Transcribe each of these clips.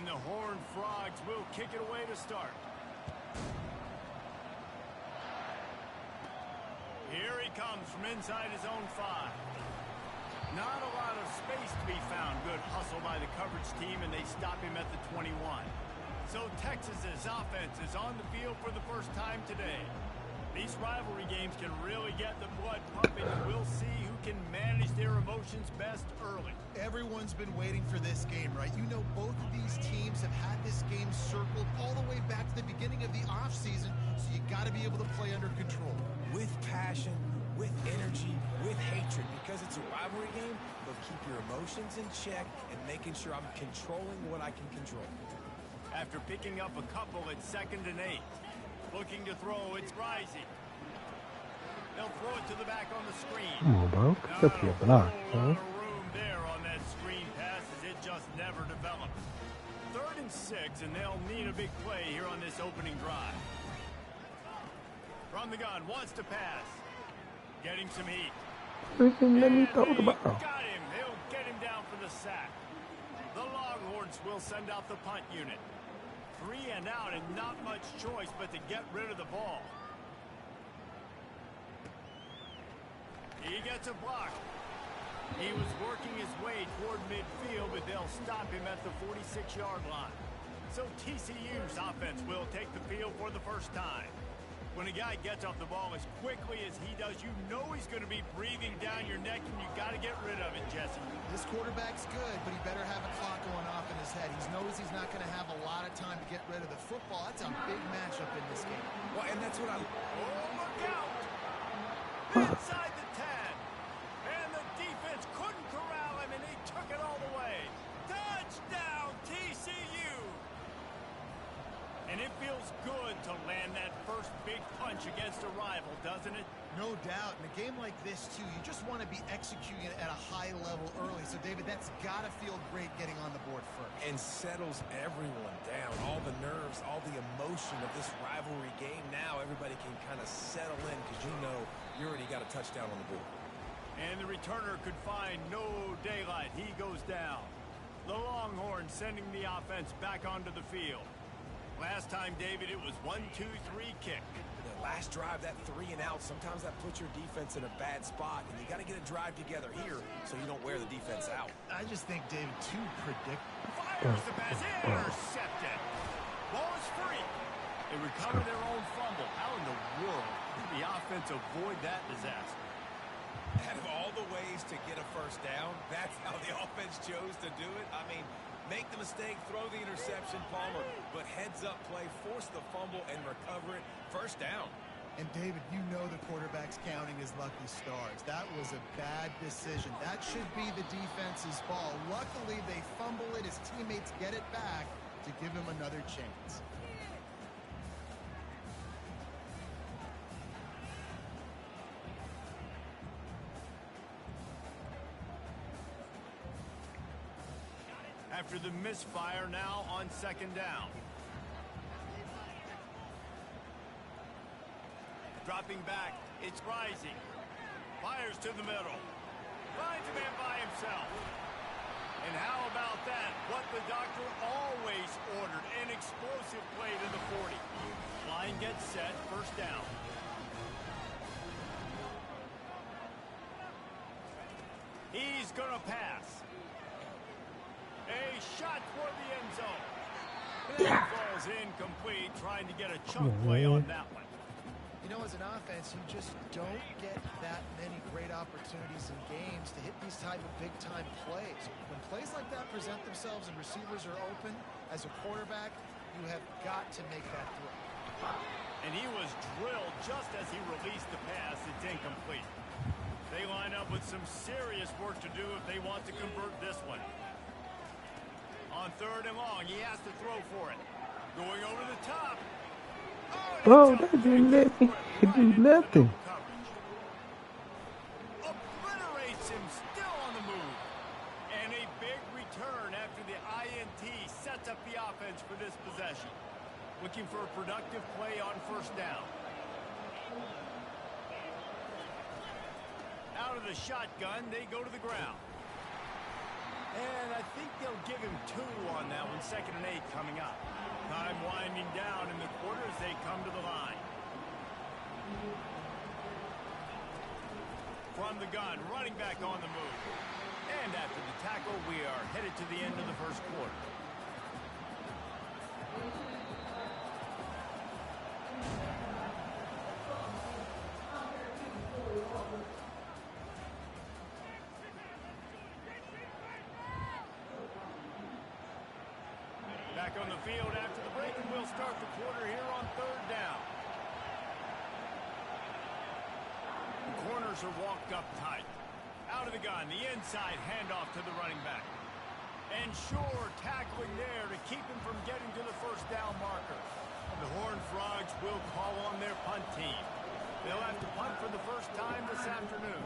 And the Horned Frogs will kick it away to start. Here he comes from inside his own 5. Not a lot of space to be found. Good hustle by the coverage team, and they stop him at the 21. So Texas's offense is on the field for the first time today. These rivalry games can really get the blood pumping, and we'll see who can manage their emotions best early. Everyone's been waiting for this game, right? You know, both of these teams have had this game circled all the way back to the beginning of the offseason, so you got to be able to play under control. With passion, with energy, with hatred, because it's a rivalry game, but keep your emotions in check and making sure I'm controlling what I can control. After picking up a couple at 2nd and 8. Looking to throw, it's Rising. They'll throw it to the back on the screen. Come on, bro. Pick up your block, bro. Room there on that screen pass as it just never developed. 3rd and 6, and they'll need a big play here on this opening drive. From the gun, wants to pass. Getting some heat. Let me throw the ball. Got him. They'll get him down for the sack. The Longhorns will send out the punt unit. 3 and out, and not much choice but to get rid of the ball. He gets a block. He was working his way toward midfield, but they'll stop him at the 46-yard line. So TCU's offense will take the field for the first time. When a guy gets off the ball as quickly as he does, you know he's going to be breathing down your neck, and you got to get rid of it, Jesse. This quarterback's good, but he better have a clock going off in his head. He knows he's not going to have a lot of time to get rid of the football. That's a big matchup in this game. Well, and that's what I... Oh, look out! Inside the 10. And the defense couldn't corral him, and he took it all the way. Touchdown, TCU! And it feels good to land that first big punch against a rival, doesn't it? No doubt. In a game like this, too, you just want to be executing it at a high level early. So, David, that's got to feel great getting on the board first. And settles everyone down. All the nerves, all the emotion of this rivalry game. Now everybody can kind of settle in because you know you already got a touchdown on the board. And the returner could find no daylight. He goes down. The Longhorns sending the offense back onto the field. Last time, David, it was 1-2-3 kick. The last drive, that 3 and out, sometimes that puts your defense in a bad spot, and you got to get a drive together here so you don't wear the defense out. I just think, David, too predictable. Fires the pass, intercepted. Ball is free. They recover their own fumble. How in the world did the offense avoid that disaster? Out of all the ways to get a first down, that's how the offense chose to do it. I mean, make the mistake, throw the interception, Palmer, but heads-up play, force the fumble, and recover it. First down. And, David, you know the quarterback's counting his lucky stars. That was a bad decision. That should be the defense's ball. Luckily, they fumble it. His teammates get it back to give him another chance. After the misfire, now on 2nd down. Dropping back, it's Rising. Fires to the middle. Finds a man by himself. And how about that? What the doctor always ordered. An explosive play to the 40. Line gets set, first down. He's gonna pass. A shot toward the end zone. It falls incomplete, trying to get a chunk play on that one. You know, as an offense, you just don't get that many great opportunities in games to hit these type of big-time plays. When plays like that present themselves and receivers are open, as a quarterback, you have got to make that throw. And he was drilled just as he released the pass. It's incomplete. They line up with some serious work to do if they want to convert this one. On 3rd and long, he has to throw for it. Going over the top. Bro, that didn't let me do nothing. Obliterates him, still on the move. And a big return after the INT sets up the offense for this possession. Looking for a productive play on first down. Out of the shotgun, they go to the ground. And I think they'll give him 2 on that one. 2nd and 8 coming up. Time winding down in the quarter as they come to the line. From the gun, running back on the move. And after the tackle, we are headed to the end of the first quarter. Back on the field after the break, and we'll start the quarter here on 3rd down. The corners are walked up tight. Out of the gun, the inside handoff to the running back. And sure, tackling there to keep him from getting to the 1st down marker. The Horned Frogs will call on their punt team. They'll have to punt for the first time this afternoon.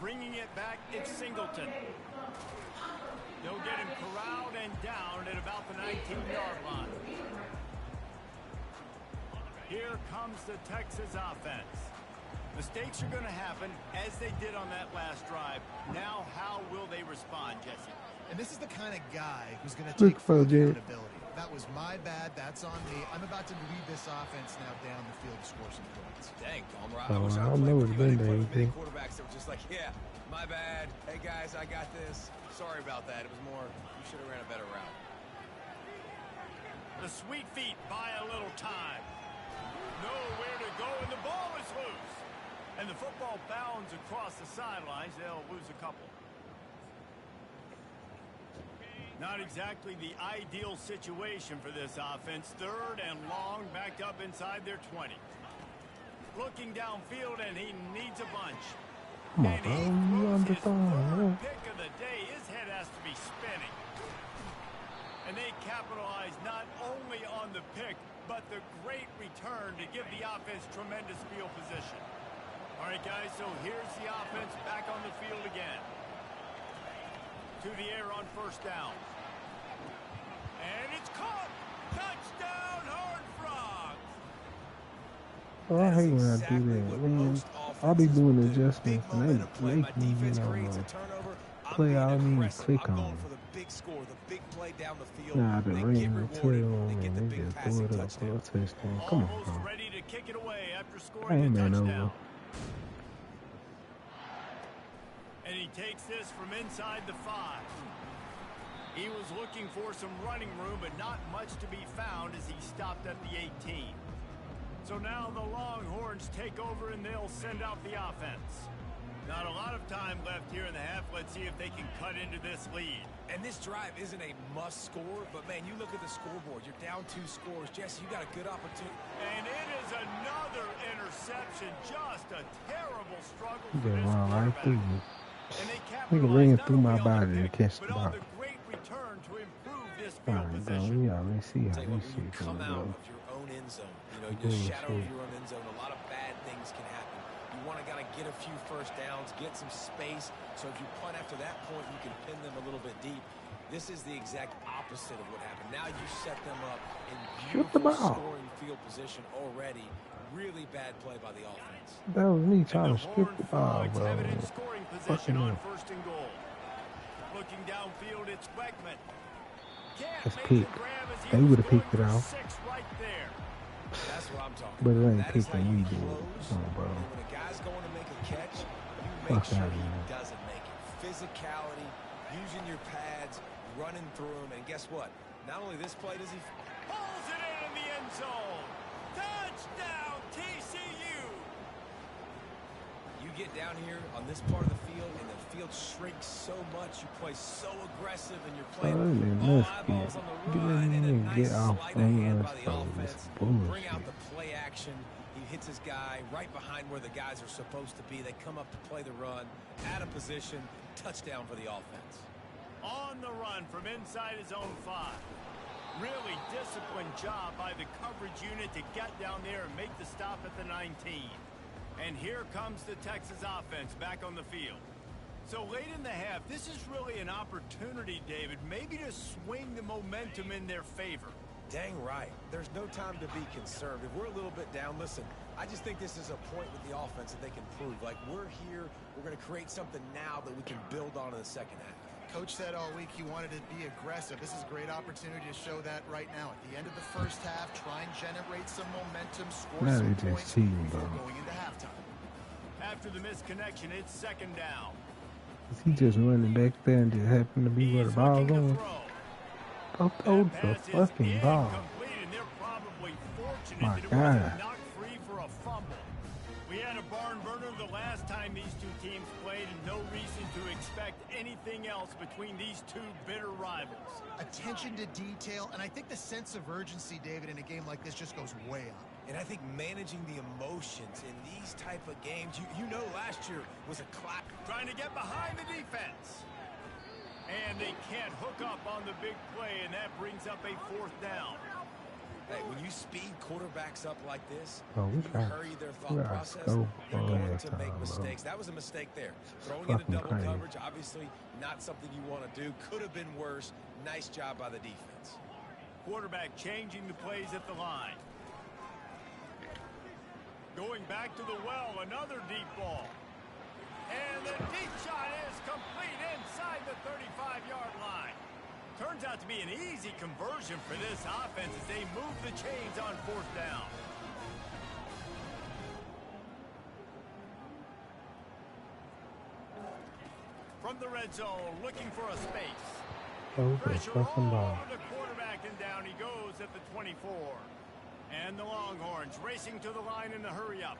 Bringing it back, it's Singleton. They'll get him corralled and down at about the 19-yard line. Here comes the Texas offense. Mistakes are going to happen, as they did on that last drive. Now, how will they respond, Jesse? And this is the kind of guy who's going to take full accountability. That was my bad. That's on me. I'm about to lead this offense now down the field to score some points. Dang, Palmer. I wish I played with you. Many quarterbacks that were just like, yeah, my bad. Hey, guys, I got this. Sorry about that. It was more, you should have ran a better route. The Sweet Feet buy a little time. Nowhere to go, and the ball is loose. And the football bounds across the sidelines. They'll lose a couple. Not exactly the ideal situation for this offense. 3rd and long, backed up inside their 20. Looking downfield, and he needs a bunch. Come on, bro. You on the phone, Pick of the day. His head has to be spinning. And they capitalize not only on the pick, but the great return to give the offense tremendous field position. All right, guys, so here's the offense back on the field again. To the air on 1st down. And it's caught. Touchdown, Horned Frogs. Oh, I hate when I do that. Man, I'll be doing adjustments and they make me, play all I need to click on. Nah, the ring and tail and they just throw it up for a touchdown. Come on, bro. Ready to kick it away after I scoring ain't a man touchdown. over. And he takes this from inside the 5. He was looking for some running room, but not much to be found as he stopped at the 18. So now the Longhorns take over and they'll send out the offense. Not a lot of time left here in the half. Let's see if they can cut into this lead. And this drive isn't a must score, but man, you look at the scoreboard. You're down 2 scores. Jesse, you got a good opportunity. And it is another interception. Just a terrible struggle You for just this run right through me. And they Nigga ran through my body to catch the but ball. on the great return to improve this All field right, bro. position. Yeah, let's see how Tell you this what, when shit you come gonna out go. of your own end zone, you just shadow of your own end zone, a lot of bad things can happen. You want to get a few 1st downs, get some space, so if you punt after that point, you can pin them a little bit deep. This is the exact opposite of what happened. Now you set them up in beautiful scoring field position already. Really bad play by the offense. That was me trying to strip the ball, bro. Scoring position on 1st and goal. Looking downfield, it's Beckman. That's pick. They would have picked it off. Right there. That's what I'm talking But it about. ain't picked when we do it. Come on, bro. When a guy's going to make a catch, you make sure he doesn't make it. Physicality, using your pads, running through them, and guess what? Not only this play does he pulls it in the end zone. Touchdown, TCU. You get down here on this part of the field, and the field shrinks so much. You play so aggressive, and you're playing all eyeballs on the run, and a nice sleight of hand by the offense. Bring out the play action. He hits his guy right behind where the guys are supposed to be. They come up to play the run, out of position, touchdown for the offense. On the run from inside his own 5. Really disciplined job by the coverage unit to get down there and make the stop at the 19. And here comes the Texas offense back on the field. So late in the half, this is really an opportunity, David, maybe to swing the momentum in their favor. Dang right. There's no time to be conservative. We're a little bit down. Listen, I just think this is a point with the offense that they can prove. Like, we're here. We're going to create something now that we can build on in the second half. Coach said all week he wanted to be aggressive. This is a great opportunity to show that right now. At the end of the first half, try and generate some momentum, score some points before going into halftime. After the misconnection, it's second down. Is he just running back there and just happened to be where the ball's going? Go throw the fucking ball. My God. We had a barn burner the last time these two teams played, and no reason to expect anything else between these two bitter rivals. Attention to detail, and I think the sense of urgency, David, in a game like this just goes way up. And I think managing the emotions in these type of games, you know last year was a clap. Trying to get behind the defense. And they can't hook up on the big play, and that brings up a fourth down. Hey, when you speed quarterbacks up like this, you hurry their thought process, they're going to make mistakes. That was a mistake there. Throwing into double coverage, obviously not something you want to do. Could have been worse. Nice job by the defense. Quarterback changing the plays at the line. Going back to the well, another deep ball. And the deep shot is complete inside the 35-yard line. Turns out to be an easy conversion for this offense as they move the chains on fourth down. From the red zone, looking for a space. Pressure all over the quarterback, and down he goes at the 24. And the Longhorns racing to the line in the hurry-up.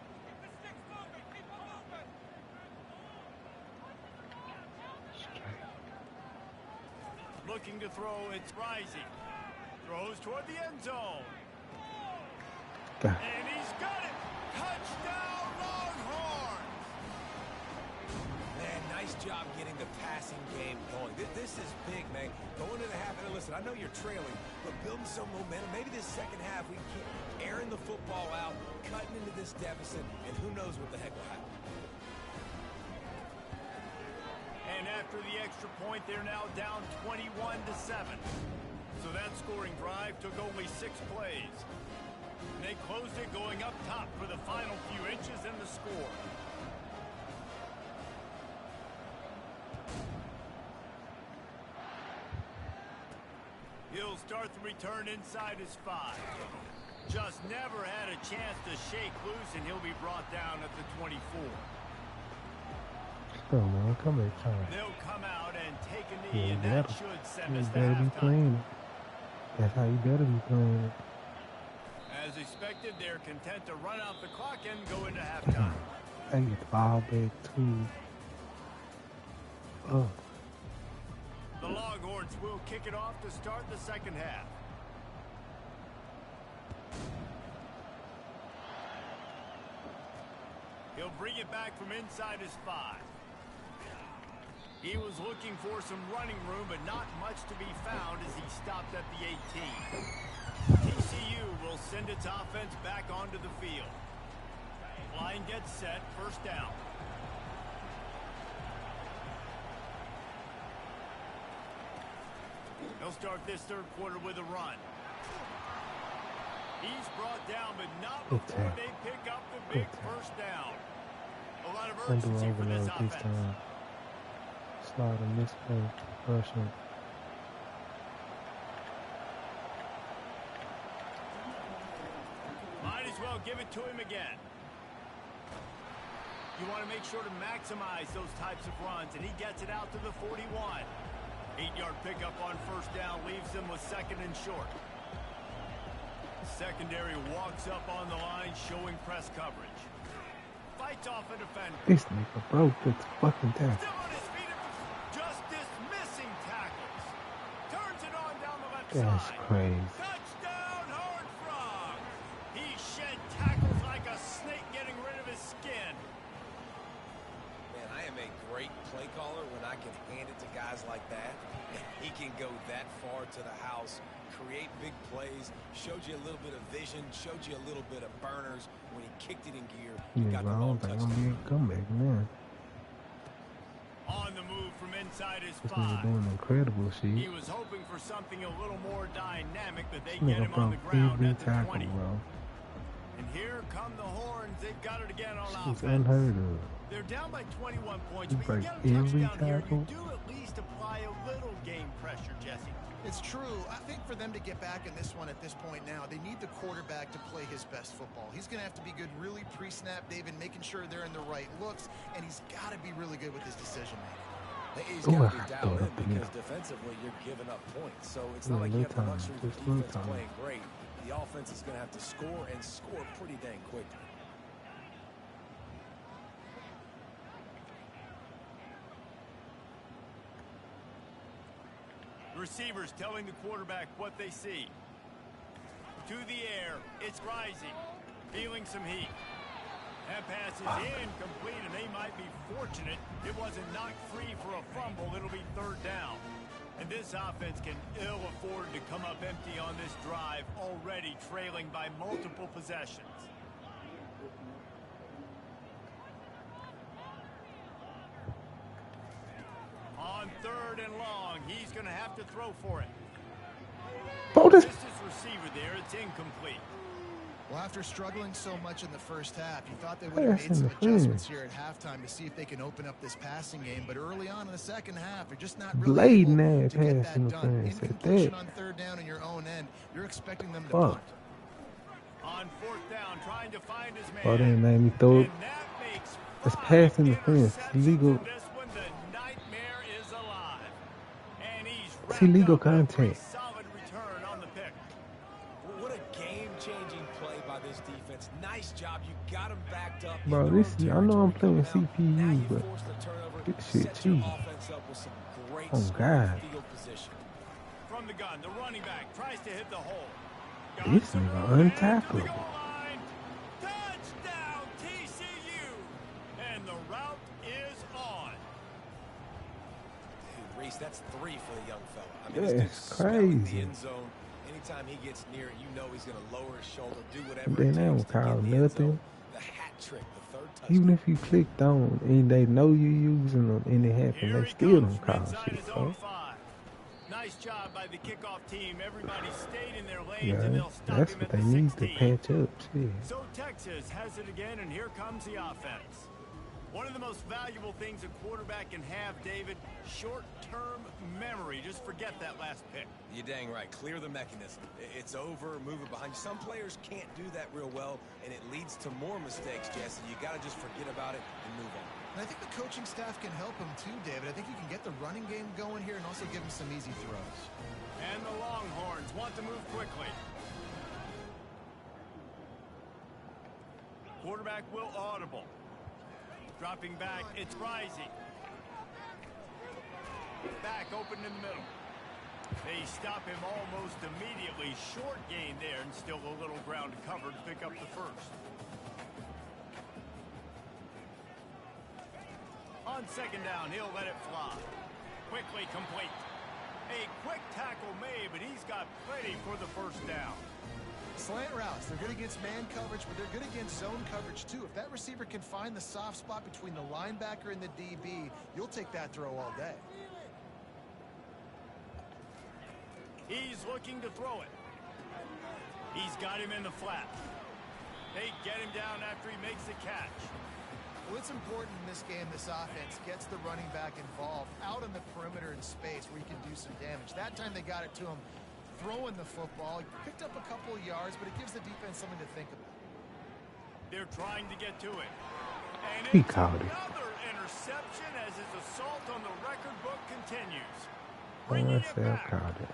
Looking to throw, it's rising. Throws toward the end zone. And he's got it. Touchdown, Longhorns! Man, nice job getting the passing game going. This is big, man. Going to the half, and listen, I know you're trailing, but building some momentum. Maybe this second half we keep airing the football out, cutting into this deficit, and who knows what the heck will happen. And after the extra point, they're now down 21-7. So that scoring drive took only 6 plays. And they closed it going up top for the final few inches in the score. He'll start the return inside his 5. Just never had a chance to shake loose, and he'll be brought down at the 24. Oh man, come back time. They'll come out and take a knee, and that should send us to better be playing. That's how you better be playing. As expected, they're content to run out the clock and go into halftime. I get the ball back too. Oh. The Longhorns will kick it off to start the second half. He'll bring it back from inside his 5. He was looking for some running room, but not much to be found as he stopped at the 18. TCU will send its offense back onto the field. Line gets set, first down. They'll start this third quarter with a run. He's brought down, but not before they pick up the big first down. A lot of urgency for this offense. Slide a misplay, rushing. Might as well give it to him again. You want to make sure to maximize those types of runs, and he gets it out to the 41. 8-yard pickup on first down leaves them with second and short. Secondary walks up on the line, showing press coverage. Fights off a defender. This nigga broke this fucking tackle. Still on his feet, just dismissing tackles. Turns it on down the left That's side. crazy. Touchdown, Horned Frog. He shed tackles like a snake getting rid of his skin. Man, I am a great play caller when I can hand it to guys like that. He can go that far to the house, create big plays, showed you a little bit of vision, showed you a little bit of burners. When he kicked it in gear, he got the long touchdown. Be a comeback, man. On on the move from inside his This nigga 5. doing incredible shit. He was hoping for something a little more dynamic, but they This get nigga him on the broke ground every at the tackle, 20. bro. And here come the horns. They've got it again on It's offense. unheard of. They're down by 21 points, You but break you get a every touchdown here, tackle. you do at least apply a little game pressure, Jesse. It's true. I think for them to get back in this one at this point now, they need the quarterback to play his best football. He's going to have to be good really pre-snap, David, making sure they're in the right looks, and he's got to be really good with his decision-making. He's Ooh, got I to be got dialed thrown in up in because there. defensively you're giving up points. So it's Yeah, not like you no have the time. luxury of Just the no defense time. playing great. The offense is going to have to score and score pretty dang quickly. Receivers telling the quarterback what they see. To the air, it's rising, feeling some heat. That pass is incomplete, and they might be fortunate it wasn't knocked free for a fumble. It'll be 3rd down. And this offense can ill afford to come up empty on this drive, already trailing by multiple possessions. On 3rd and long, he's going to have to throw for it. Bro, this This is receiver there. It's incomplete. Well, after struggling so much in the first half, you thought they would have Pass made some interference. adjustments here at halftime to see if they can open up this passing game. But early on in the second half, they're just not really blatant able ass to get pass that done. interference at Incompletion that. on 3rd down in your own end. You're expecting them to Fuck. punt. On 4th down, trying to find his man. Bro, they made me throw it. And that makes It's 5 pass interference. interceptions Legal. in this one. The nightmare is alive. And he's It's illegal wrapped up with a pretty contact. solid return on the pick. What a game-changing play by this defense. Nice job. You got him backed up. Bro, in their this own is, I know I'm territory playing coming out. Now CPU, you but force the turnover, this shit set your cheap. offense up with some great Oh, scoring God. field position. From the gun, the running back tries to hit the hole. This Got nigga some room, and to the untackleable. goal line. Touchdown, TCU. And the route is on. Dude, Reese, that's 3 for the young fella. I mean, this That's dude's smelling the crazy. end zone. Anytime he gets near it, you know he's going to lower his shoulder, do whatever And then it they don't takes to get call in the end nothing. zone. The hat trick, the 3rd touchdown. Even if you clicked on and they know you using them and it happened, Here they he still comes don't from call inside shit, his own bro. 5. Nice job by the kickoff team. Everybody stayed in their lanes, Yeah, and they'll stop that's him what at they the need to 16. patch up. Shit. So Texas has it again, and here comes the offense. One of the most valuable things a quarterback can have, David, short-term memory. Just forget that last pick. You're dang right. Clear the mechanism. It's over. Move it behind you. Some players can't do that real well, and it leads to more mistakes, Jesse. You got to just forget about it and move on. And I think the coaching staff can help him too, David. I think you can get the running game going here and also give him some easy throws. And the Longhorns want to move quickly. Quarterback will audible. Dropping back, it's rising. Back open in the middle. They stop him almost immediately. Short gain there, and still a little ground to cover to pick up the first. On 2nd down, he'll let it fly. Quickly complete. A quick tackle made, but he's got plenty for the 1st down. Slant routes, they're good against man coverage, but they're good against zone coverage too. If that receiver can find the soft spot between the linebacker and the DB, you'll take that throw all day. He's looking to throw it. He's got him in the flat. They get him down after he makes the catch. Well, it's important in this game, this offense gets the running back involved out on the perimeter in space where he can do some damage. That time they got it to him throwing the football. He picked up a couple of yards, but it gives the defense something to think about. They're trying to get to it. And He it's caught it. another interception as his assault on the record book continues. Oh, Bringing I it say I back. caught it.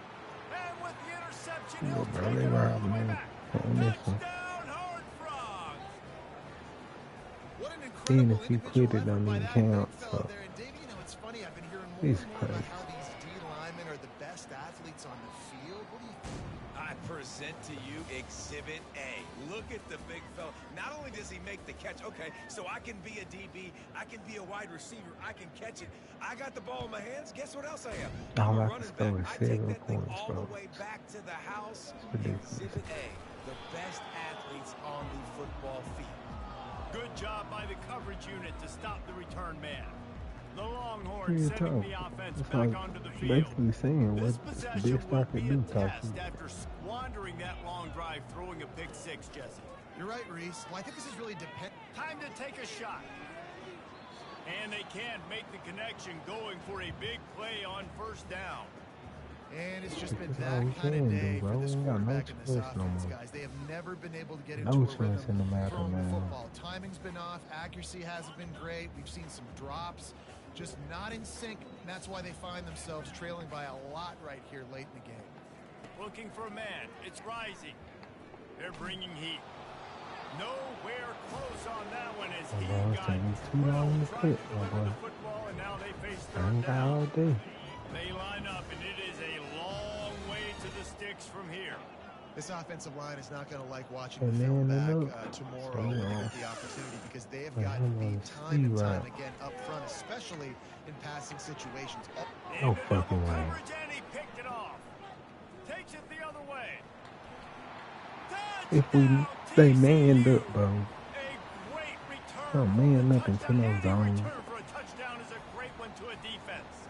And with the interception, Yeah, he'll bro, take they it all robbed the way me back. on this one. Touchdown, Horned Frogs. What an Even incredible if you individual quit it, effort don't by even that big count, fella so. there. And Davey, you know, it's funny. I've been hearing more He's and more about crazy. how these D linemen are the best athletes on the field. What do you think? I present to you Exhibit A. Look at the big fella. Not only does he make the catch, okay, so I can be a DB, I can be a wide receiver, I can catch it. I got the ball in my hands. Guess what else I am? All I'm a I can running score back. is I take 7 that thing points, all bro. the way back to the house. ridiculous. Exhibit A, the best athletes on the football field. Good job by the coverage unit to stop the return man. The Longhorns sending the offense back onto the field. Basically saying This what possession best will I be could a do, test after squandering that long drive, throwing a pick six, Jesse. You're right, Reese. Well, I think this is really time to take a shot. And they can't make the connection, going for a big play on first down. And it's just been that kind of day for this quarterback and this offense, guys. They have never been able to get into a rhythm throwing the football. Timing's been off. Accuracy hasn't been great. We've seen some drops. Just not in sync. And that's why they find themselves trailing by a lot right here late in the game. Looking for a man. It's Rising. They're bringing heat. Nowhere close on that one as he got too long to quit, my boy. Football, and now they face third down. All day. They line up, and it is a long way to the sticks from here. This offensive line is not going to like watching the film back tomorrow when they get the opportunity, because they have gotten beat time and time again up front, especially in passing situations. Oh, fucking way. And he picked it off. Takes it the other way. If we stay manned up, bro. Oh, man up into no zone. For a touchdown is a great one to a defense.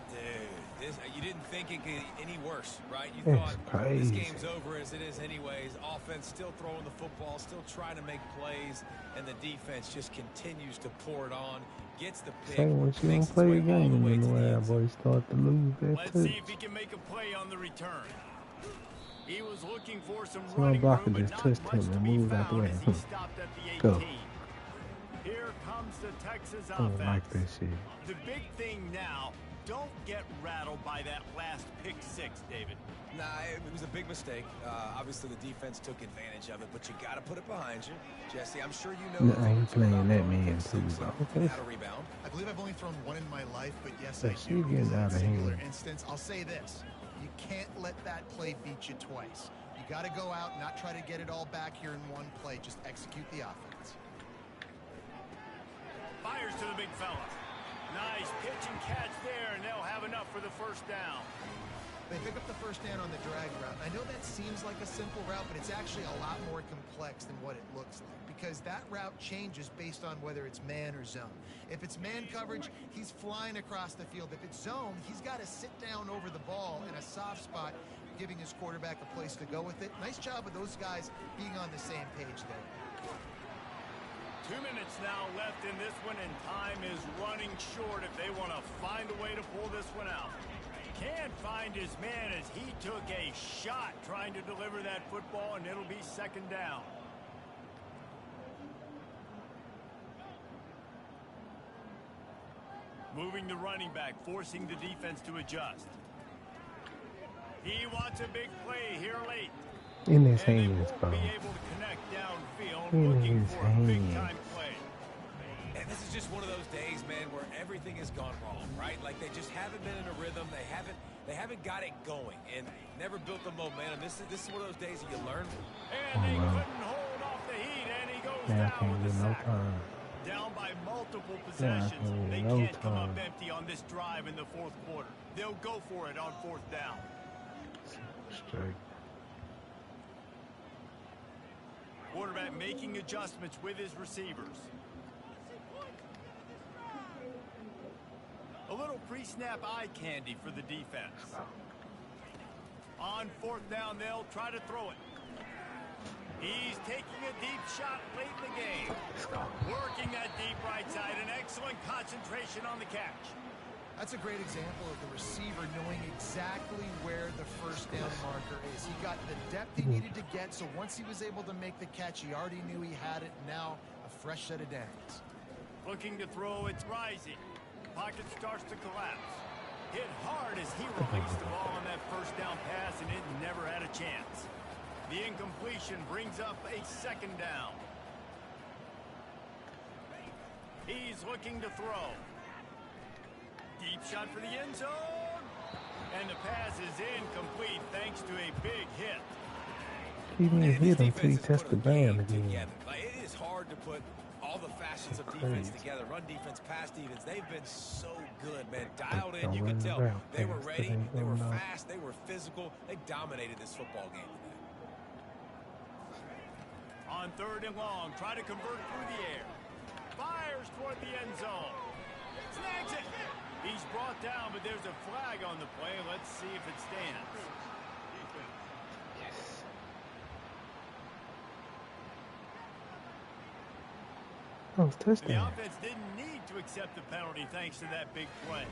Dude, you didn't think it could get any worse, right? You thought this game's over as it is anyways. Offense still throwing the football, still trying to make plays, and the defense just continues to pour it on. Gets the pick. So once you don't play a game, you know, boys start to lose that Let's touch. see if he can make a play on the return. He was looking for some So running blocker room, just but not touched much him to and be moved out the found way. as he stopped at the 18. Go. Here comes the Texas I don't offense. like that shit. The big thing now, don't get rattled by that last pick six, David. Nah, it was a big mistake. Obviously, the defense took advantage of it, but you got to put it behind you. Jesse, I'm sure you know. I ain't playing that man too, bro. Okay. How to rebound. I believe I've only thrown one in my life, but yes, That I shit do. getting out of Singular hand. instance, I'll say this. You can't let that play beat you twice. You got to go out and not try to get it all back here in one play. Just execute the offense. Fires to the big fella. Nice pitch and catch there, and they'll have enough for the first down. They pick up the first down on the drag route. I know that seems like a simple route, but it's actually a lot more complex than what it looks like, because that route changes based on whether it's man or zone. If it's man coverage, he's flying across the field. If it's zone, he's got to sit down over the ball in a soft spot, giving his quarterback a place to go with it. Nice job of those guys being on the same page there. 2 minutes now left in this one, and time is running short if they want to find a way to pull this one out. Can't find his man as he took a shot trying to deliver that football, and it'll be second down. Moving the running back, forcing the defense to adjust. He wants a big play here late. In his hands, bro. Be able to connect downfield, In looking his for a big hands. time play. And this is just one of those days, man, where everything has gone wrong, right? Like they just haven't been in a rhythm. They haven't got it going, and never built the momentum. This is one of those days that you learn. And they couldn't hold off the heat, and he goes down with a sack. Down by multiple possessions. They can't come up empty on this drive in the fourth quarter. They'll go for it on fourth down. Straight. Quarterback making adjustments with his receivers. A little pre-snap eye candy for the defense. On fourth down, they'll try to throw it. He's taking a deep shot late in the game. Working that deep right side. An excellent concentration on the catch. That's a great example of the receiver knowing exactly where the first down marker is. He got the depth he needed to get, so once he was able to make the catch, he already knew he had it. Now, a fresh set of downs. Looking to throw, it's Rising. Pocket starts to collapse. Hit hard as he released the ball on that first down pass, and it never had a chance. The incompletion brings up a second down. He's looking to throw. Deep shot for the end zone. And the pass is incomplete thanks to a big hit. He didn't hit until he touched the ground again. Like, it is hard to put all the facets of defense together. Run defense, pass defense. They've been so good, man. Dialed in, you can tell. They were ready. They were fast. They were physical. They dominated this football game today. On third and long, try to convert through the air. Fires toward the end zone. Snags it. He's brought down, but there's a flag on the play. Let's see if it stands. Yes. Oh, touchdown. The offense didn't need to accept the penalty thanks to that big play.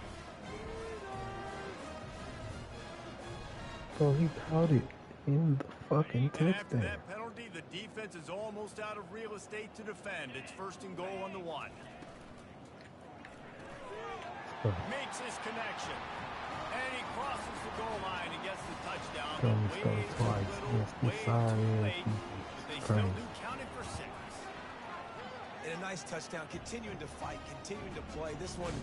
Bro, he caught it in the fucking And after touchdown. that penalty, the defense is almost out of real estate to defend. It's 1st and goal on the 1. Makes his connection. And he crosses the goal line and gets the touchdown. Trying to score twice against the sorry ass They still do count it for 6. And a nice touchdown, continuing to fight, continuing to play. This one,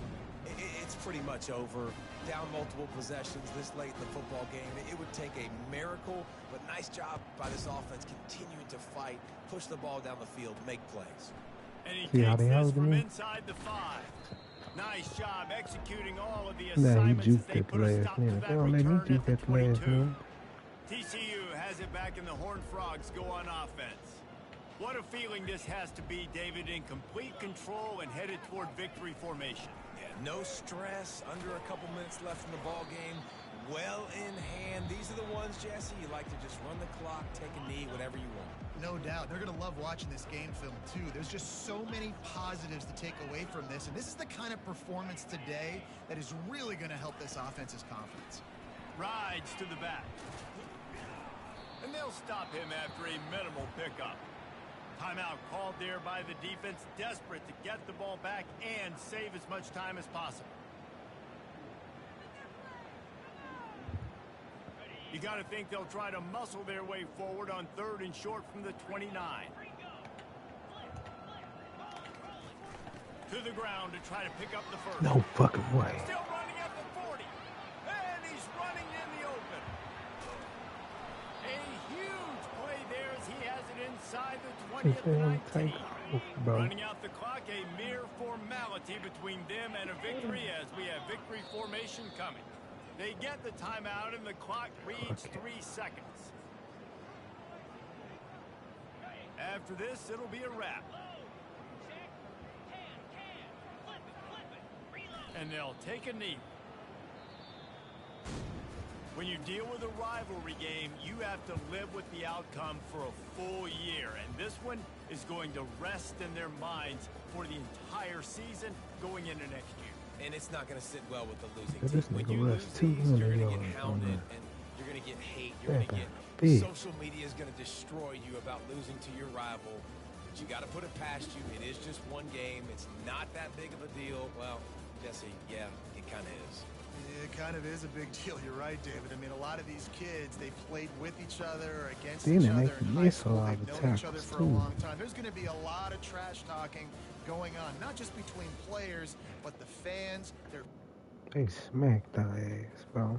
it's pretty much over. Down multiple possessions this late in the football game. It would take a miracle, but nice job by this offense continuing to fight, push the ball down the field, make plays. And he takes this from inside the 5. Nice job executing all of the assignments as they put a stop to that return at the 22. TCU has it back in the Horned Frogs go on offense. What a feeling this has to be, David, in complete control and headed toward victory formation. Yeah, no stress, under a couple minutes left in the ball game, well in hand. These are the ones, Jesse, you like to just run the clock, take a knee, whatever you want. No doubt. They're going to love watching this game film, too. There's just so many positives to take away from this, and this is the kind of performance today that is really going to help this offense's confidence. Rides to the back. And they'll stop him after a minimal pickup. Timeout called there by the defense, desperate to get the ball back and save as much time as possible. You got to think they'll try to muscle their way forward on 3rd and short from the 29. To the ground to try to pick up the first. No fucking way. Still running at the 40. And he's running in the open. A huge play there as he has it inside the 20th and 19. Running out the clock, a mere formality between them and a victory as we have victory formation coming. They get the timeout and the clock reads 3 seconds. After this, it'll be a wrap. And they'll take a knee. When you deal with a rivalry game, you have to live with the outcome for a full year. And this one is going to rest in their minds for the entire season going into next year. And it's not going to sit well with the losing This team. When nigga you lose rushed these, you're 200 going to get yards on hounded, that. and you're going to get hate. You're going to get Big. social media is going to destroy you about losing to your rival. But you got to put it past you. It is just one game. It's not that big of a deal. Well, Jesse, yeah, it kind of is. It kind of is a big deal. You're right, David. I mean, a lot of these kids, they played with each other, against Then each they other make in you high miss a school. lot They've of known each other tackles, for a too. long time. There's going to be a lot of trash talking going on, not just between players, but the fans. They smacked our ass, bro.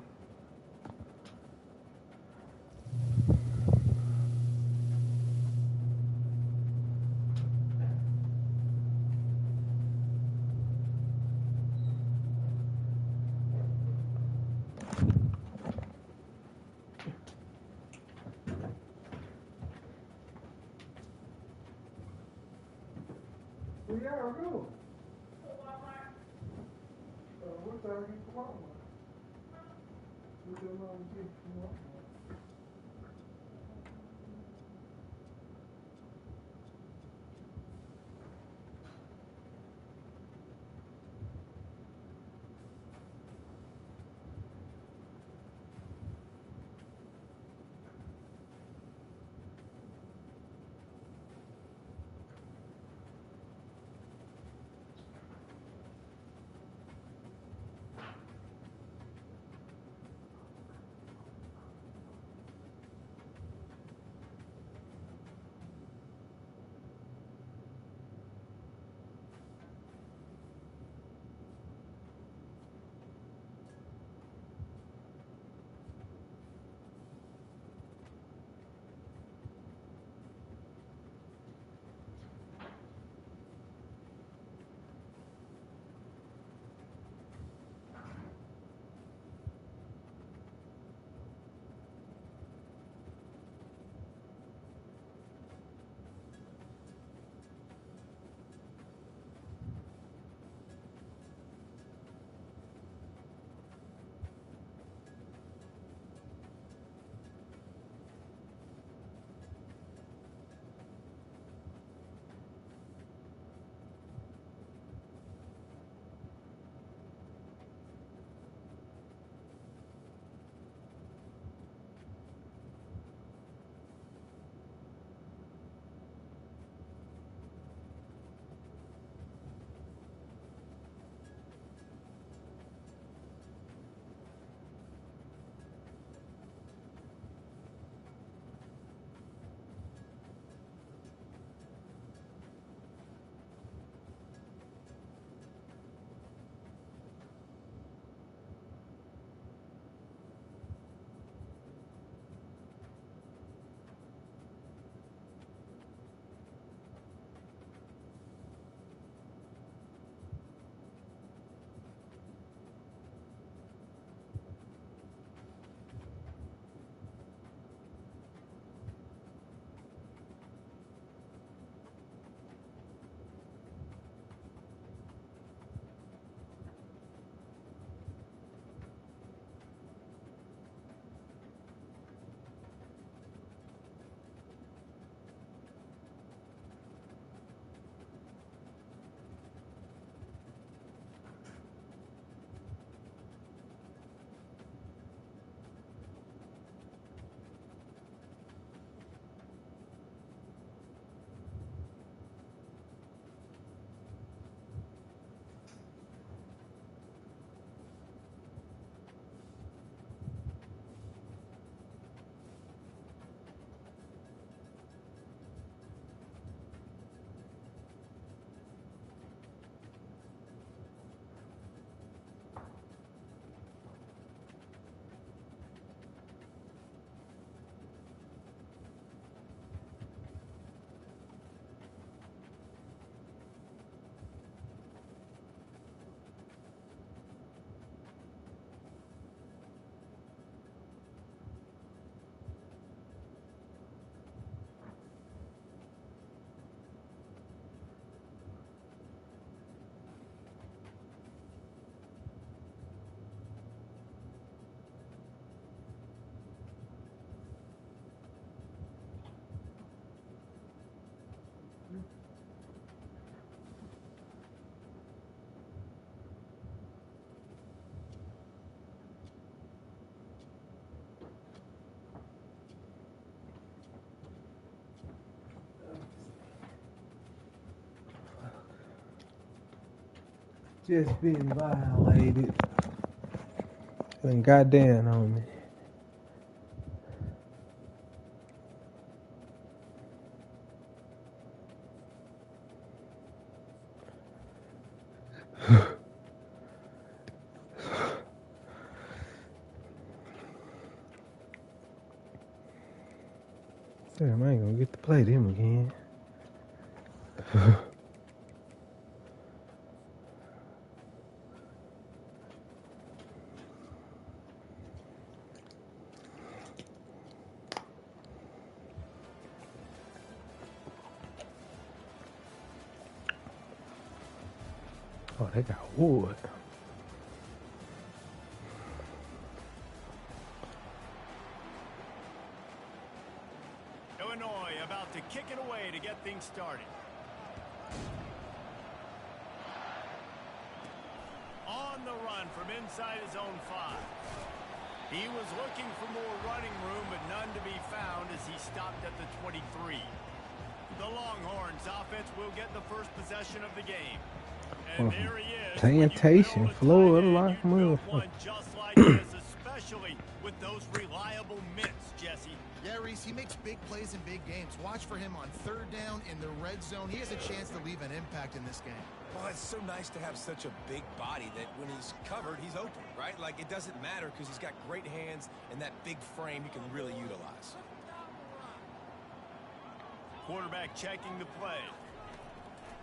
Just been violated. And goddamn on me. Damn, I ain't gonna get to play them again. Oh, they got wood. Illinois about to kick it away to get things started. On the run from inside his own 5. He was looking for more running room, but none to be found as he stopped at the 23. The Longhorns offense will get the first possession of the game. And there he is. Plantation, Florida, like motherfucker. Just like this, especially with those reliable mitts, Jesse. Yeah, Reese, he makes big plays in big games. Watch for him on third down in the red zone. He has a chance to leave an impact in this game. Well, it's so nice to have such a big body that when he's covered, he's open, right? Like, it doesn't matter because he's got great hands and that big frame you can really utilize. Quarterback checking the play.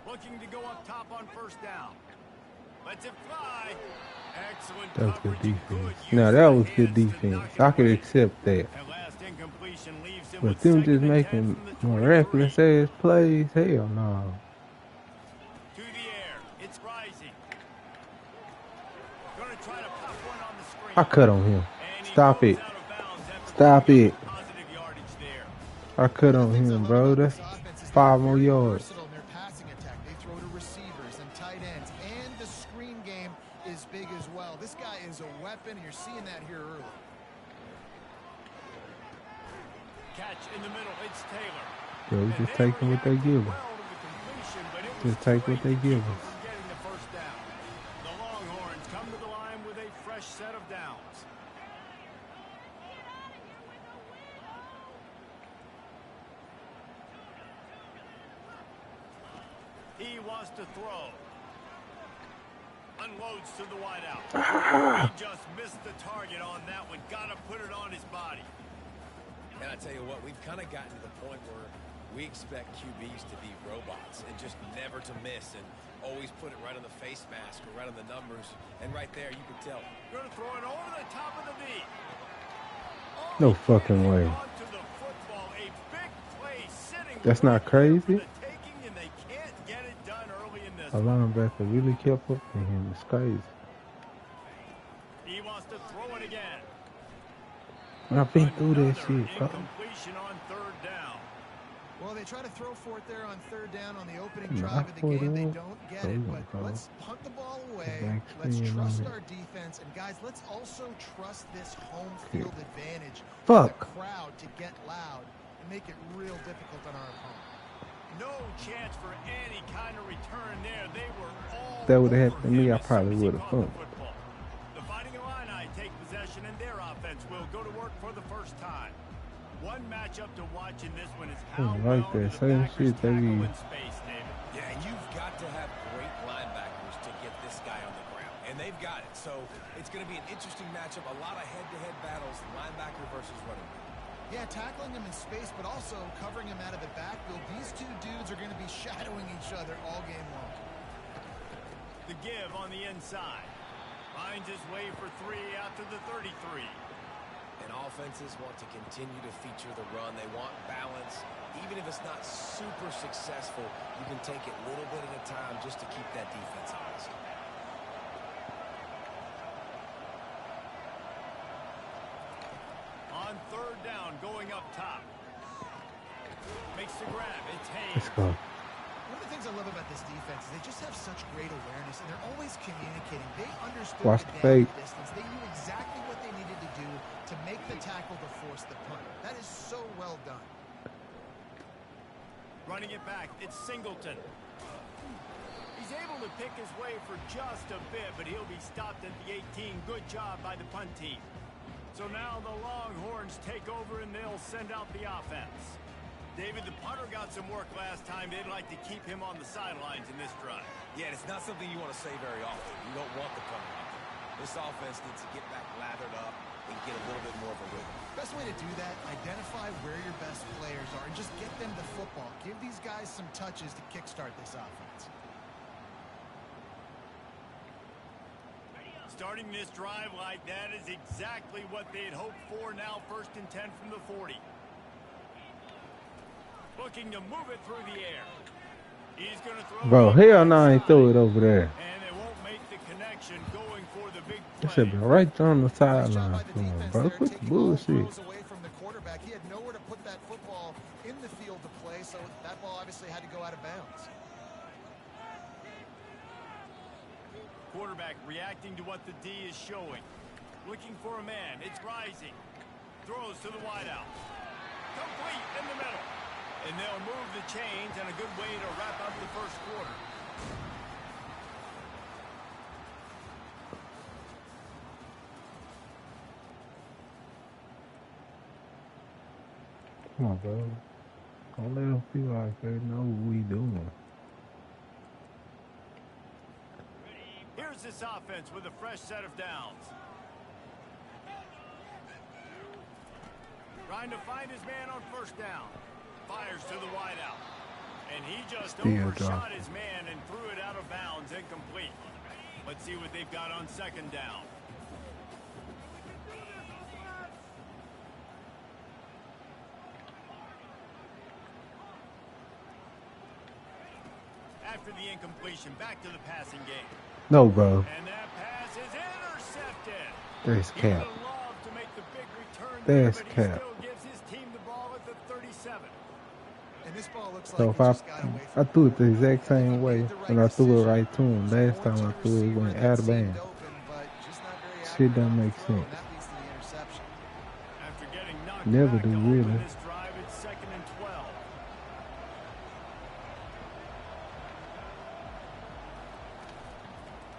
Looking to go up top on first down. Lets it fly. Excellent That was good coverage. defense. No, that was good defense. I could accept that. But them just making miraculous ass plays, hell no. To the air. It's rising. Gonna try to pop one on the screen. I cut on him. Stop it. Stop it. I cut on him, bro. That's 5 more yards. Their passing attack. They throw to receivers and tight ends, and the screen game is big as well. This guy is a weapon, and you're seeing that here early. Catch in the middle. It's Taylor. Bro, just taking what they give him. Just take what they give us. The Longhorns come to the line with a fresh set of downs. He wants to throw. Unloads to the wideout. He just missed the target on that one. Gotta put it on his body. And I tell you what, we've kind of gotten to the point where we expect QBs to be robots and just never to miss and always put it right on the face mask or right on the numbers. And right there, you can tell. Gonna throw it over the top of the knee. No fucking way. That's not crazy. A linebacker really kept up to him. It's crazy. He wants to throw it again. I've been through that shit, bro. Incompletion on third down. Well, they try to throw for it there on third down on the opening drive of the game. They don't get it, but let's punt the ball away. Let's trust our defense. And, guys, let's also trust this home field advantage for the crowd to get loud and make it real difficult on our opponent. No chance for any kind of return there. They were all. If that would have happened to me, I probably would have punted. The Fighting Illini take possession, and their offense will go to work for the first time. One matchup to watch in this one is how like that same shit they be. Yeah, and you've got to have great linebackers to get this guy on the ground, and they've got it. So it's going to be an interesting matchup. A lot of head-to-head battles, linebacker versus running back. Yeah, tackling him in space, but also covering him out of the backfield. These two dudes are going to be shadowing each other all game long. The give on the inside. Finds his way for 3 out to the 33. And offenses want to continue to feature the run. They want balance. Even if it's not super successful, you can take it little bit at a time just to keep that defense honest. On third down, going up top. Makes the grab. It's Hayes. Let's go. One of the things I love about this defense is they just have such great awareness, and they're always communicating. They understood Watch the the fake. distance. They knew exactly what they needed to do to make the tackle to force the punt. That is so well done. Running it back. It's Singleton. He's He's able to pick his way for just a bit, but he'll be stopped at the 18. Good job by the punt team. So now the Longhorns take over, and they'll send out the offense. David, the punter got some work last time. They'd like to keep him on the sidelines in this drive. Yeah, it's not something you want to say very often. You don't want the punter out there. This offense needs to get back lathered up and get a little bit more of a rhythm. Best way to do that, identify where your best players are and just get them the football. Give these guys some touches to kickstart this offense. Starting this drive like that is exactly what they'd hoped for. Now 1st and 10 from the 40. Looking to move it through the air. He's going to throw. Bro, hell no, I ain't throw it over there. And they won't make the connection going for the big play. It should be right on the sideline for him, bro. Quit the bullshit. Away from the quarterback. He had nowhere to put that football in the field to play, so that ball obviously had to go out of bounds. Quarterback reacting to what the D is showing. Looking for a man. It's Rising. Throws to the wideout. Complete in the middle. And they'll move the chains, and a good way to wrap up the first quarter. Come on, bro. Don't let them feel like they know what we doing. Here's this offense with a fresh set of downs. Trying to find his man on 1st down. Fires to the wideout. And he just overshot his man and threw it out of bounds, incomplete. Let's see what they've got on 2nd down. After the incompletion, back to the passing game. No, bro. And that pass is intercepted. There's cap. To make the big return There's there, but cap. he still gives his team the ball at the 37. And this ball looks So like if I threw it the exact same way, and I threw it right to him. Last time I threw it, went out of bounds. Shit don't make sense. After getting knocked Never back do, to open really. this drive, it's 2nd and 12.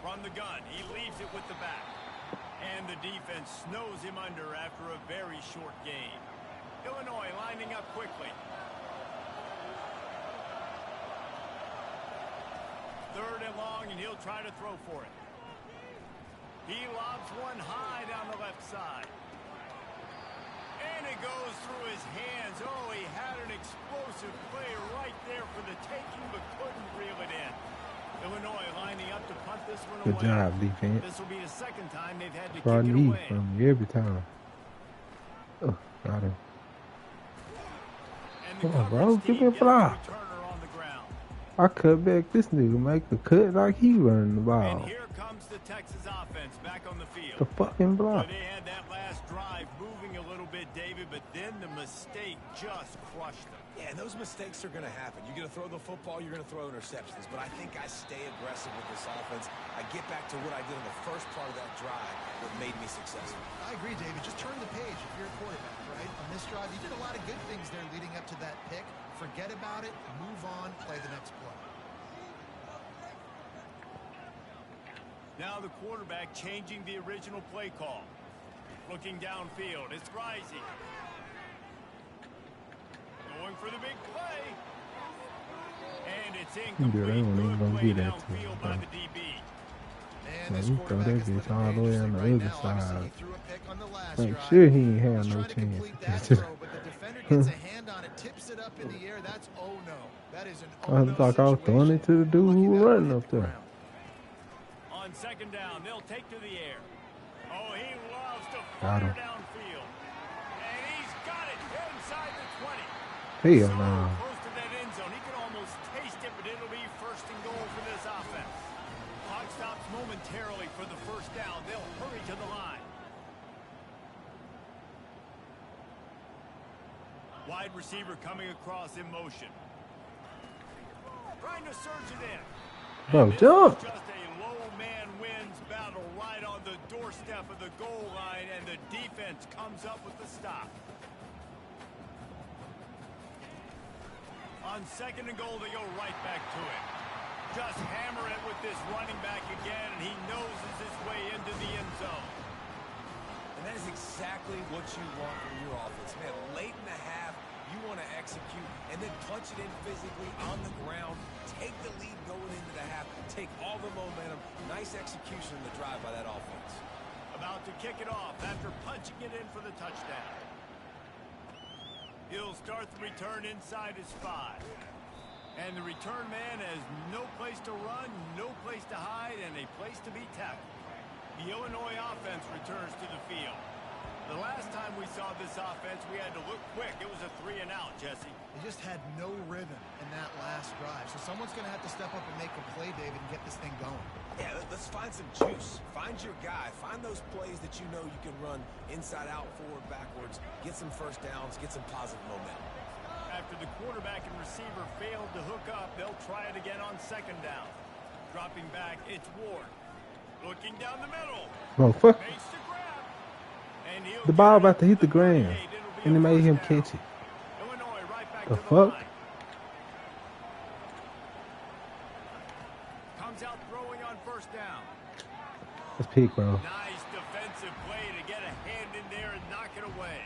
From the gun, he leaves it with the back. And the defense snows him under after a very short game. Illinois lining up quickly. 3rd and long, and he'll try to throw for it. He lobs one high down the left side. And it goes through his hands. Oh, he had an explosive play right there for the taking, but couldn't reel it in. Illinois lining up to punt this one away. Good job, defense. This will be the 2nd time they've had to That's what I kick it need away. from you every time. Oh, got him. And the Come on, bro. coverage Give team me a gets the fly. returner on the ground. I cut back. This nigga make the cut like he running the And ball. here comes the Texas offense back on the field. The fucking So block. they had that last drive moving a little bit, David, but then the mistake just crushed them. Yeah, and those mistakes are going to happen. You're going to throw the football, you're going to throw interceptions. But I think I stay aggressive with this offense. I get back to what I did in the first part of that drive that made me successful. I agree, David. Just turn the page if you're a quarterback, right? On this drive, you did a lot of good things there leading up to that pick. Forget about it, move on, play the next play. Now the quarterback changing the original play call. Looking downfield, it's Rising. Going for the big play. And it's incomplete. They weren't even gonna Good get play that to him, downfield bro. by the DB. And Man, this he throw quarterback that is bitch looking all the way on the dangerous right other now. Obviously, side. he threw a pick on the last Make drive. sure he ain't have He's no trying to chance. complete that throw, but the defender gets a hand on it, tips it up in the air. That's oh no. That is an I oh no thought I was throwing it to the dude situation. who was Lucky that running hit up the there. ground. On 2nd down, they'll take to the air. Oh, he loves to Got fire him. downfield. And he's got it inside the 20. Hell So no. close to that end zone. He can almost taste it, but it'll be 1st and goal for this offense. Clock stops momentarily for the 1st down. They'll hurry to the line. Wide receiver coming across in motion. Trying to surge it in. Bro, And this jump. is just a low man wins battle right on the doorstep of the goal line, and the defense comes up with the stop. On 2nd and goal, they go right back to it. Just hammer it with this running back again, and he noses his way into the end zone. And that is exactly what you want from your offense. Man, late in the half, you want to execute and then punch it in physically on the ground. Take the lead going into the half. Take all the momentum. Nice execution in the drive by that offense. About to kick it off after punching it in for the touchdown. He'll start the return inside his 5. And the return man has no place to run, no place to hide, and a place to be tackled. The Illinois offense returns to the field. The last time we saw this offense, we had to look quick. It was a 3-and-out, Jesse. They just had no rhythm in that last drive. So someone's going to have to step up and make a play, David, and get this thing going. Yeah, let's find some juice. Find your guy. Find those plays that you know you can run inside out, forward, backwards. Get some first downs. Get some positive momentum. After the quarterback and receiver failed to hook up, they'll try it again on 2nd down. Dropping back, it's Ward. Looking down the middle. Oh, fuck. Makes the grab. And The ball about to hit the ground, and it made him catch it. Illinois right back The to fuck? line. Comes out throwing on 1st down. Let's pick, bro. Nice defensive play to get a hand in there and knock it away.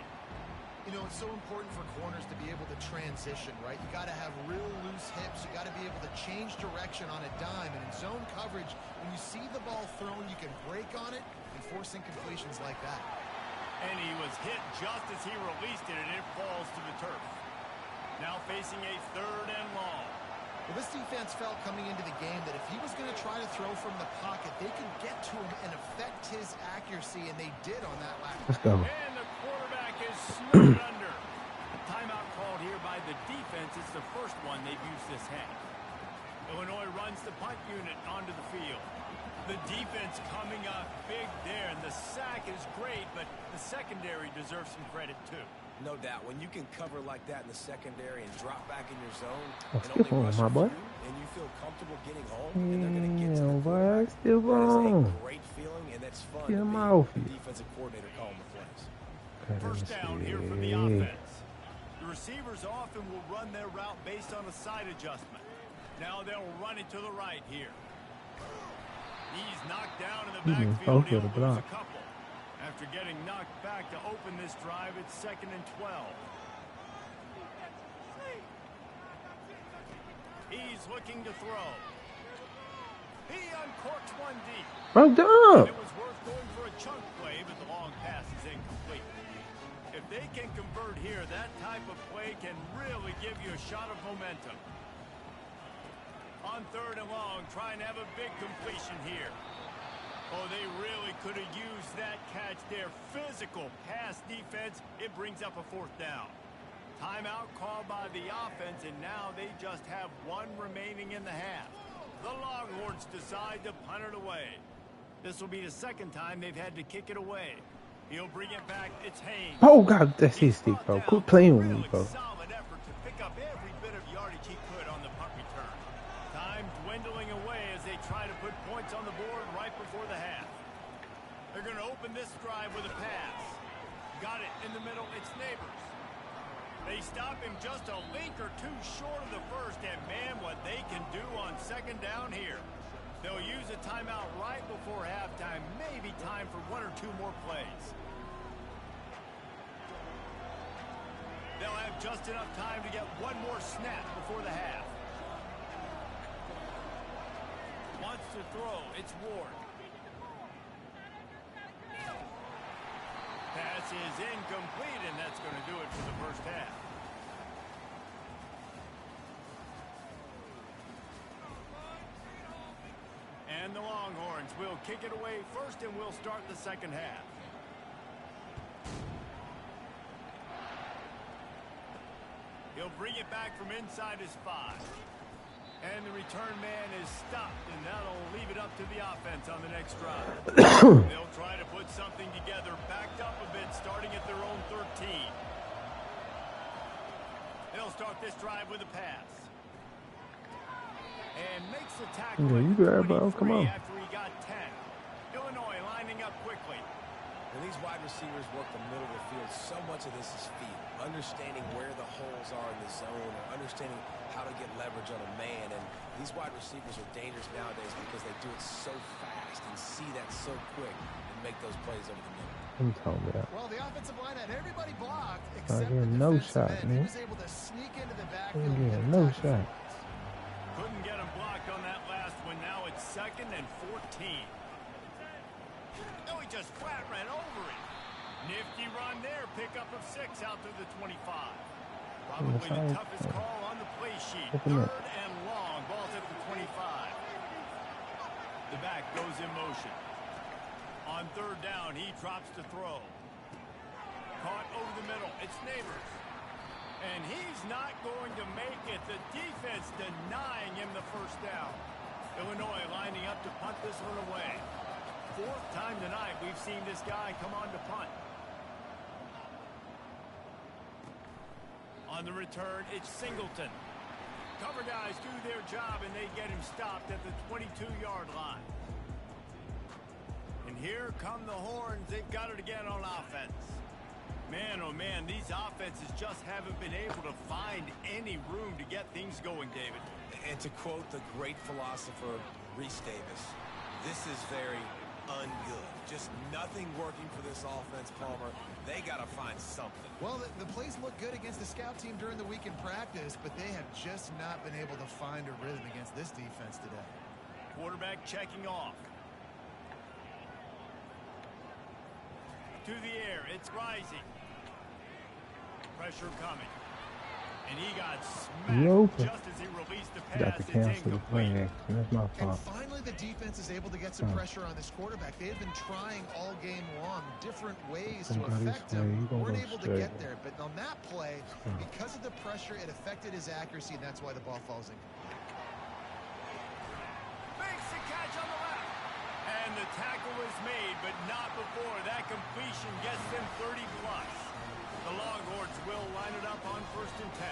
You know, it's so important for corners to be able to transition, right? You got to have real loose hips. You got to be able to change direction on a dime. And in zone coverage, when you see the ball thrown, you can break on it and force incompletions like that. And he was hit just as he released it, and it falls to the turf. Now facing a 3rd and long. Well, this defense felt coming into the game that if he was going to try to throw from the pocket, they could get to him and affect his accuracy, and they did on that last. Let's go. And the quarterback is snowed under. Timeout called here by the defense. It's the first one they've used this half. Illinois runs the punt unit onto the field. The defense coming up big there, and the sack is great, but the secondary deserves some credit too. No doubt. When you can cover like that in the secondary and drop back in your zone, Oh, and skip only on, rush my boy. and you feel comfortable getting home, and they're going to get to Yeah, the boy, quarterback, skip that is on. a great feeling, and that's fun Get to him be off the you. defensive coordinator calling the plays. Okay, let me First down here for the see. offense. The receivers often will run their route based on a side adjustment. Now they'll run it to the right here. He's knocked down in the backfield. Okay, the He'll lose block. a couple. After getting knocked back to open this drive, it's 2nd and 12. He's looking to throw. He uncorks one deep. Bro, dumb. It was worth going for a chunk play, but the long pass is incomplete. If they can convert here, that type of play can really give you a shot of momentum. On 3rd and long, trying to have a big completion here. Oh, they really could have used that catch there. Physical pass defense. It brings up a 4th down. Timeout called by the offense, and now they just have one remaining in the half. The Longhorns decide to punt it away. This will be the 2nd time they've had to kick it away. He'll bring it back. It's Haynes. Oh, God, that's his stick, bro. Quit playing with me, Really bro. solid effort to pick up every bit of yardage he could on the punt return. Time dwindling away as they try to put points on the board right before the half. They're going to open this drive with a pass. Got it in the middle. It's Neighbors. They stop him just a link or two short of the first, and man, what they can do on 2nd down here. They'll use a timeout right before halftime. Maybe time for 1 or 2 more plays. They'll have just enough time to get one more snap before the half. Wants to throw. It's Ward. Pass is incomplete, and that's going to do it for the first half. And the Longhorns will kick it away first, and we'll start the 2nd half. He'll bring it back from inside his 5. And the return man is stopped, and that'll leave it up to the offense on the next drive. They'll try to put something together, backed up a bit, starting at their own 13. They'll start this drive with a pass. And makes the tackle. Yeah, you good, bro. Come on. After he got 10. Illinois lining up quickly. When these wide receivers work the middle of the field, so much of this is feel. Understanding where the holes are in the zone, or understanding how to get leverage on a man. And these wide receivers are dangerous nowadays because they do it so fast and see that so quick and make those plays over the middle. I'm talking about. Well, the offensive line had everybody blocked except the no shot, end. man. He was able to sneak into the backfield. No shot. Couldn't get him blocked on that last one. Now it's 2nd and 14. No, he just flat ran over it. Nifty run there. Pickup of 6 out to the 25. Probably the toughest call on the play sheet. 3rd and long. Ball's at the 25. The back goes in motion. On 3rd down, he drops to throw. Caught over the middle. It's Neighbors. And he's not going to make it. The defense denying him the 1st down. Illinois lining up to punt this one away. 4th time tonight we've seen this guy come on to punt. On the return, it's Singleton. Cover guys do their job, and they get him stopped at the 22-yard line. And here come the horns. They've got it again on offense. Man, oh man, these offenses just haven't been able to find any room to get things going, David. And to quote the great philosopher, Reese Davis, this is very ungood. Just nothing working for this offense, Palmer. They got to find something. Well, the plays look good against the scout team during the week in practice, but they have just not been able to find a rhythm against this defense today. Quarterback checking off. To the air, it's Rising. Pressure coming. And he got smacked just as he released the pass. Got to cancel the play. That's my fault. And finally, the defense is able to get some pressure on this quarterback. They've been trying all game long different ways to affect him. Weren't able to get there. But on that play, because of the pressure, it affected his accuracy, and that's why the ball falls in. Makes the catch on the left. And the tackle is made, but not before that completion gets them 30+. The Longhorns will line it up on 1st and 10.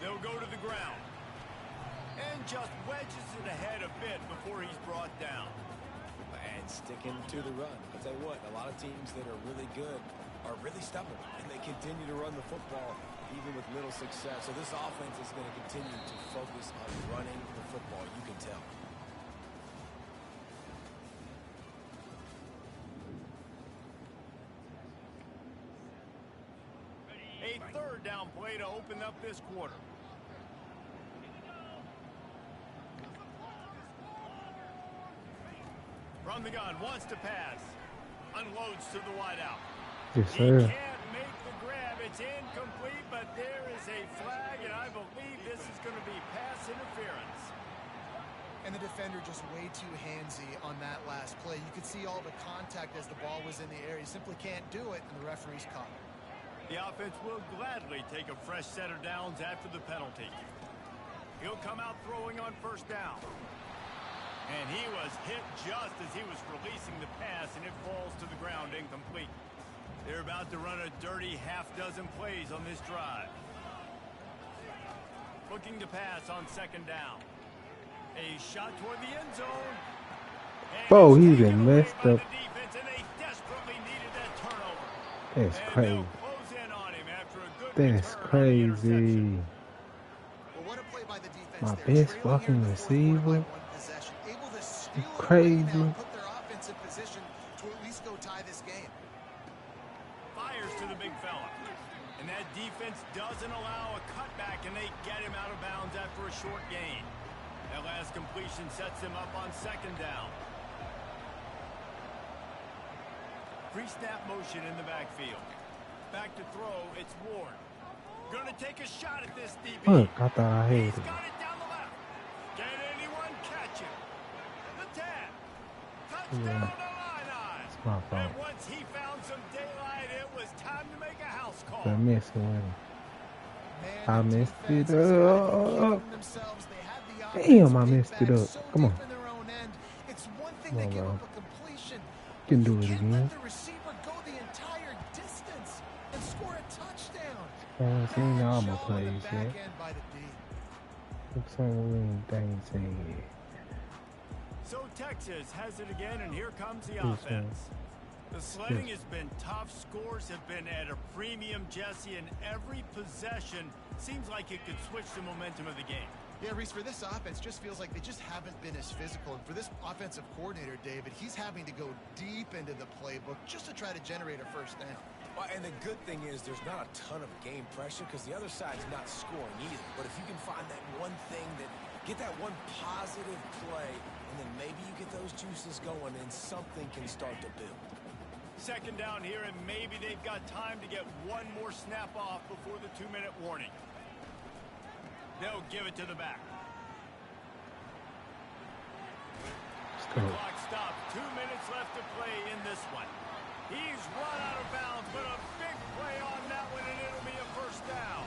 They'll go to the ground. And just wedges it ahead a bit before he's brought down. And sticking to the run. I'll tell you what, a lot of teams that are really good are really stubborn. And they continue to run the football even with little success. So this offense is going to continue to focus on running the football. You can tell. A 3rd down play to open up this quarter. From the gun, wants to pass. Unloads to the wideout. Yes, sir. He can't make the grab. It's incomplete, but there is a flag, and I believe this is going to be pass interference. And the defender just way too handsy on that last play. You could see all the contact as the ball was in the air. He simply can't do it, and the referee's caught it. The offense will gladly take a fresh set of downs after the penalty. He'll come out throwing on 1st down. And he was hit just as he was releasing the pass, and it falls to the ground incomplete. They're about to run a dirty half-dozen plays on this drive. Looking to pass on 2nd down. A shot toward the end zone. Oh, he been messed up. Defense, and they desperately needed that turnover. That's crazy. That's crazy. Well, what a play by the defense. My there. best fucking receiver. Able to steal Crazy. Now and put their offensive position to at least go tie this game. Fires to the big fella. And that defense doesn't allow a cutback, and they get him out of bounds after a short gain. That last completion sets him up on 2nd down. Pre-snap motion in the backfield. Back to throw, it's Ward. Gonna take a shot at this DB. Look, I thought I had He's it. got it down the left. Can anyone catch him? The 10. Touchdown to Illini. It's my fault. And once he found some daylight, it was time to make a house call. I missed one. Man, I the messed defense it is up. themselves. They had the Damn, I offense messed it back up. so Come on. deep in their own end. It's one thing Come to on, give bro. up a completion. Can do You it can't again. let the receiver go the entire distance and score a touchdown. I haven't seen all my Bad job on the plays back yet. end by the D. Looks like we ain't things in here. So Texas has it again, and here comes the offense. The sledding has been tough. Scores have been at a premium, Jesse, and every possession seems like it could switch the momentum of the game. Yeah, Reese, for this offense, just feels like they just haven't been as physical. And for this offensive coordinator, David, he's having to go deep into the playbook just to try to generate a first down. Well, and the good thing is there's not a ton of game pressure because the other side's not scoring either. But if you can find that one thing get that one positive play, and then maybe you get those juices going and something can start to build. Second down here, and maybe they've got time to get one more snap off before the 2-minute warning. They'll give it to the back. The clock stopped. 2 minutes left to play in this one. He's run out of bounds, but a big play on that one, and it'll be a first down.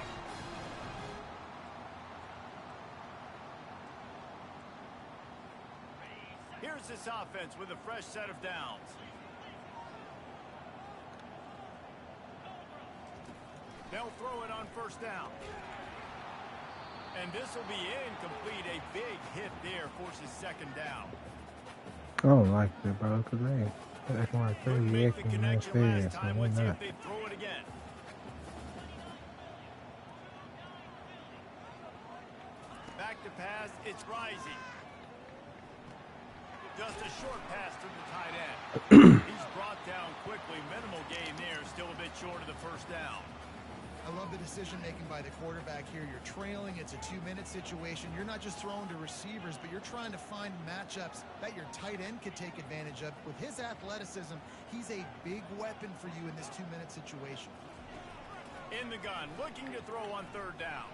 Here's this offense with a fresh set of downs. They'll throw it on first down. And this will be incomplete. A big hit there forces second down. I don't like that, bro, because they acting like they reacting that fast, so we're not. They throw it again. Back to pass. It's rising. Just a short pass to the tight end. He's brought down quickly. Minimal gain there. Still a bit short of the first down. I love the decision-making by the quarterback here. You're trailing. It's a 2-minute situation. You're not just throwing to receivers, but you're trying to find matchups that your tight end could take advantage of. With his athleticism, he's a big weapon for you in this 2-minute situation. In the gun, looking to throw on third down.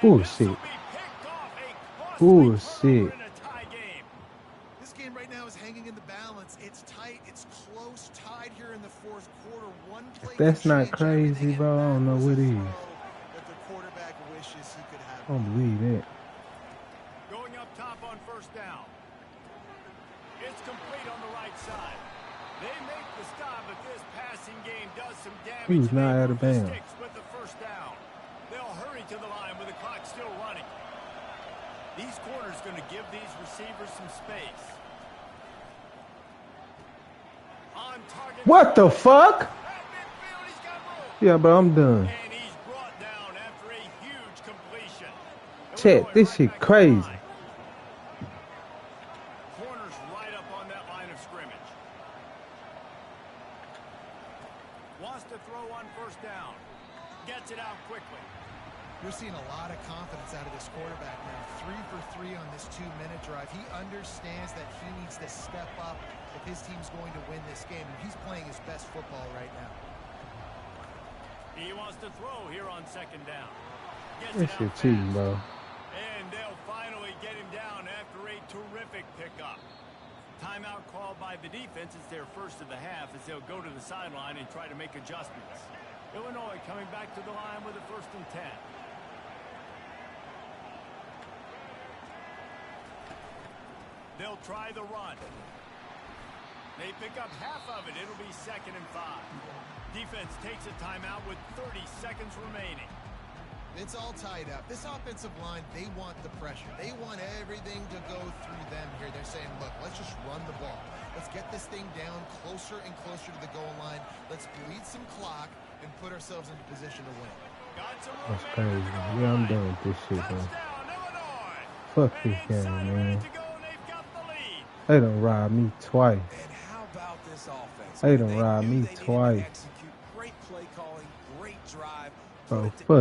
Bullshit. Bullshit. This game right now is hanging in the balance. It's tight. It's close. Tied here in the fourth quarter. One play. If that's not crazy, bro, I don't know what is. That the quarterback wishes he could have. I don't believe that. Going up top on first down. It's complete on the right side. They make the stop, but this passing game does some damage. He was not out of bounds. With the first down. They'll hurry to the line with the clock still running. These corners going to give these receivers some space. On target. What the fuck? Yeah, bro, I'm done. And he's brought down after a huge completion. Check, this shit crazy. Corners right up on that line of scrimmage. Wants to throw on first down. Gets it out quickly. You're seeing a lot of confidence out of this quarterback now. 3 for 3 on this 2-minute drive. He understands that he needs to step up if his team's going to win this game, and he's playing his best football right now. He wants to throw here on second down. This shit cheating, bro. And they'll finally get him down after a terrific pickup. Timeout called by the defense. It's their first of the half as they'll go to the sideline and try to make adjustments. Illinois coming back to the line with a 1st and 10. They'll try the run. They pick up half of it. It'll be 2nd and 5. Defense takes a timeout with 30 seconds remaining. It's all tied up. This offensive line, they want the pressure. They want everything to go through them here. They're saying, look, let's just run the ball. Let's get this thing down closer and closer to the goal line. Let's bleed some clock and put ourselves into position to win. That's crazy. Yeah, I'm done with this shit, bro. Fuck this game, man. They done robbed me twice. And how about this offense? They done robbed me twice. Great play calling, great drive. Bro, fuck.